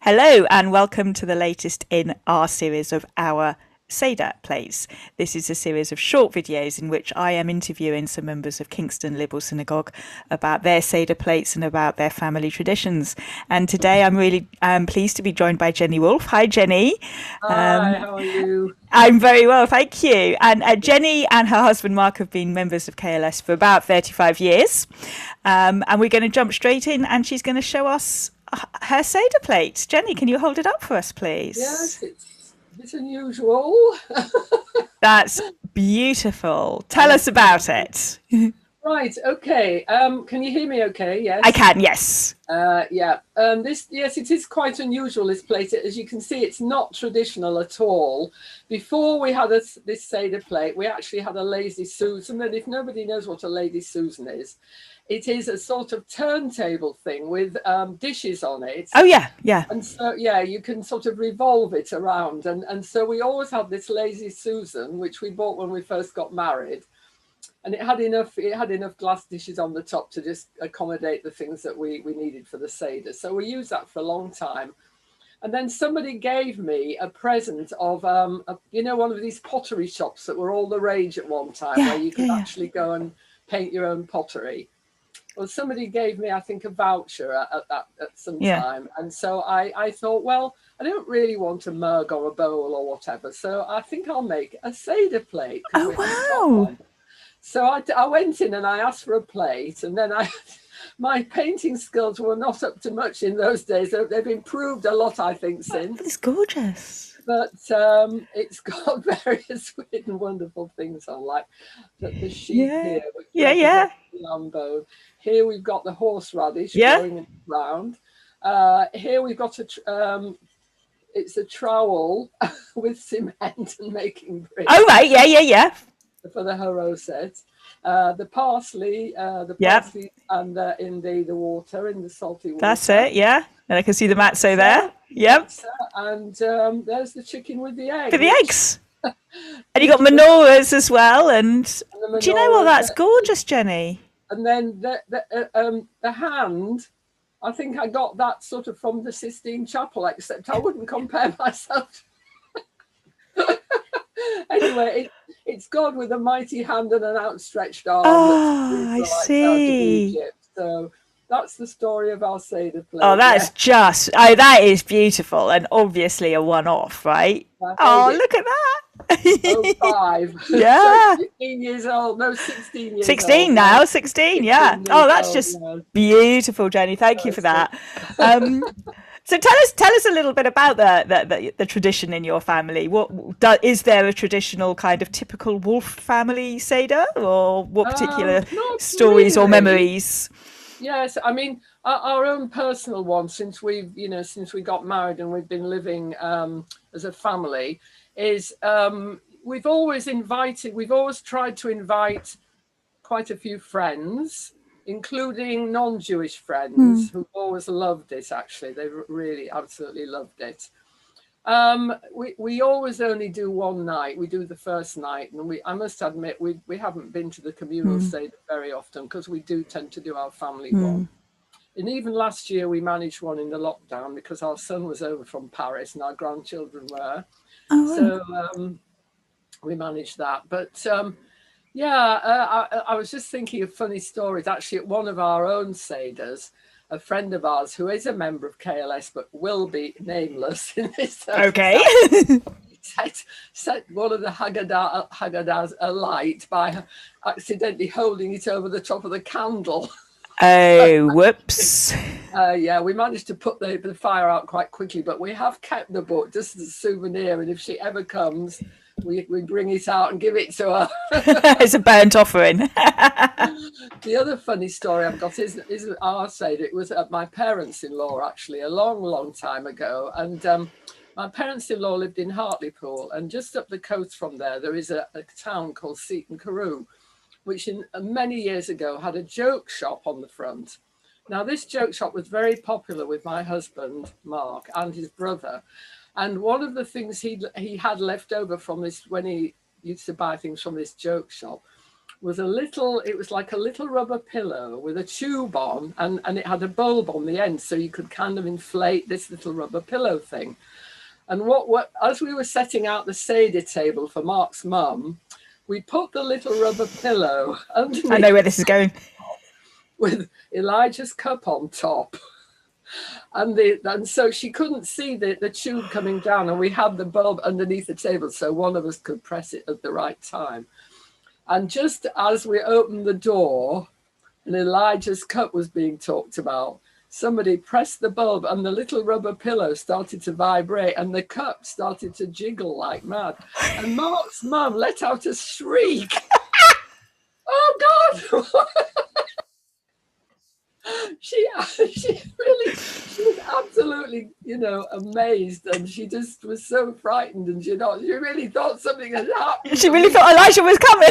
Hello, and welcome to the latest in our series of our Seder plays. This is a series of short videos in which I am interviewing some members of Kingston Liberal Synagogue about their Seder plates and about their family traditions. And today I'm really pleased to be joined by Jenny Woolfe. Hi, Jenny. Hi, how are you? I'm very well, thank you. And Jenny and her husband Mark have been members of KLS for about 35 years. And we're going to jump straight in, and she's going to show us her Seder plate. Jenny, can you hold it up for us, please? Yes, it's a bit unusual. That's beautiful. Tell Thank us about you. it. Right, okay. Can you hear me okay? I Yes. can, yes. Yeah. Yes, it is quite unusual, this plate. As you can see, it's not traditional at all. Before we had this Seder plate, we actually had a Lazy Susan. And if nobody knows what a Lady Susan is, it is a sort of turntable thing with dishes on it. Oh, yeah, yeah. And so, yeah, you can sort of revolve it around. And so we always had this Lazy Susan, which we bought when we first got married. And it had enough glass dishes on the top to just accommodate the things that we needed for the Seder. So we used that for a long time. And then somebody gave me a present of, one of these pottery shops that were all the rage at one time, Yeah, where you yeah, could yeah. actually go and paint your own pottery. Well, somebody gave me, I think, a voucher at some Yeah. time. And so I thought, well, I don't really want a mug or a bowl or whatever. So I think I'll make a Seder plate because Oh, we haven't got wow. one. So I went in and I asked for a plate, and then my painting skills were not up to much in those days. They've improved a lot, I think, since. It's gorgeous. But it's got various weird and wonderful things on, like the sheep Yeah. here, which Yeah, yeah. represents the lamb bone. Here we've got the horseradish Yeah. growing in the ground. Here we've got it's a trowel with cement and making Oh, bricks right. Yeah, yeah, yeah. for the haroset. The parsley, Yeah. and in the water, in the salty That's water. it. Yeah. And I can see the matzo there. Matzah, Yep. and there's the chicken with the For egg, the which eggs. And you got which menorahs as well. And and the do you know what? menorahs, That's gorgeous, Jenny. and then the hand. I think I got that sort of from the Sistine Chapel, except I wouldn't compare myself. Anyway, it's God with a mighty hand and an outstretched arm that took the Oh, I Israelites out of see. Egypt. So that's the story of our Seder Oh, plate. that's Yeah, just, oh, that is beautiful and obviously a one off, right? I made Oh, it look at oh that. 05. So Yeah. 15 years old, no, 16 years 16 old now. now, 16. Yeah. 16 Oh, years that's old, just yeah. beautiful, Jenny. Thank you for So, that. Um, so tell us a little bit about the tradition in your family. Is there a traditional kind of typical Wolf family Seder, or what particular not stories or really. memories? Yes, I mean our own personal one, since we got married and we've been living as a family, is we've always tried to invite quite a few friends, including non-Jewish friends who've always loved it. Actually, they really absolutely loved it. We always only do one night. We do the first night, and I must admit we haven't been to the communal Seder very often because we do tend to do our family one. And even last year we managed one in the lockdown because our son was over from Paris and our grandchildren were. Oh, So we managed that. But yeah, I was just thinking of funny stories. Actually, at one of our own Seders, a friend of ours who is a member of KLS but will be nameless in this okay. circumstance set one of the Haggadahs alight by accidentally holding it over the top of the candle. Oh, whoops. Yeah, we managed to put the fire out quite quickly, but we have kept the book just as a souvenir. And if she ever comes, we bring it out and give it to her. It's a burnt offering. The other funny story I've got isn't our Seder. It was at my parents-in-law, actually, a long, long time ago. And my parents-in-law lived in Hartlepool. And just up the coast from there is a town called Seaton Carew, which many years ago had a joke shop on the front. Now, this joke shop was very popular with my husband, Mark, and his brother. And one of the things he had left over from this, when he used to buy things from this joke shop, was it was like a little rubber pillow with a tube on, and it had a bulb on the end, so you could kind of inflate this little rubber pillow thing. And as we were setting out the Seder table for Mark's mum, we put the little rubber pillow underneath. I know where this is going. With Elijah's cup on top. And so she couldn't see the tube coming down, and we had the bulb underneath the table so one of us could press it at the right time. And just as we opened the door and Elijah's cup was being talked about, somebody pressed the bulb and the little rubber pillow started to vibrate and the cup started to jiggle like mad. And Mark's mum let out a shriek. Oh God! She was absolutely, amazed, and she just was so frightened, and she really thought something had happened. She really thought Elijah was coming.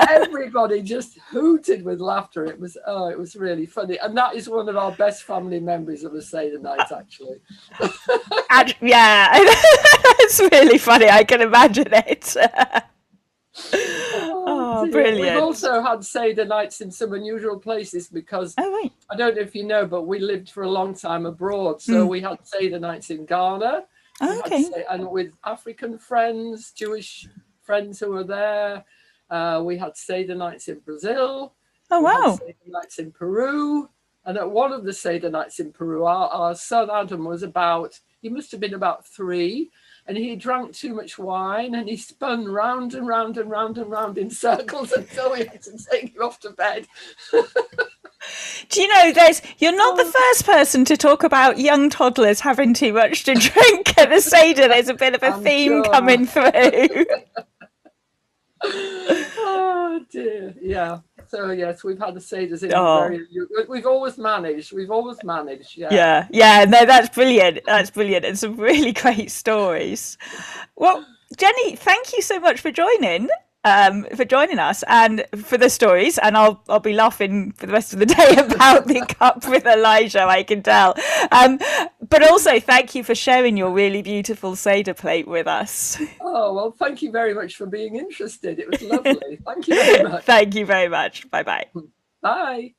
Everybody just hooted with laughter. It was really funny, and that is one of our best family memories of a Seder night, actually. Yeah, it's really funny. I can imagine it. Oh, brilliant. We've also had Seder nights in some unusual places because, right. I don't know if you know, but we lived for a long time abroad. So we had Seder nights in Ghana. Okay. And with African friends, Jewish friends who were there. We had Seder nights in Brazil. Oh, wow. Seder nights in Peru. And at one of the Seder nights in Peru, our son Adam he must have been about 3. And he drank too much wine and he spun round and round and round and round in circles until we had to take him off to bed. Do you know, you're not the first person to talk about young toddlers having too much to drink at the Seder. There's a bit of a theme coming through. Oh dear, yeah. So yes, we've had the Seders in we've always managed, yeah. Yeah, no, that's brilliant. And some really great stories. Well, Jenny, thank you so much for joining us and for the stories, and I'll be laughing for the rest of the day about the cup with Elijah, I can tell. But also thank you for sharing your really beautiful Seder plate with us. Oh, well, thank you very much for being interested. It was lovely. Thank you very much. Thank you very much. Bye-bye. Bye.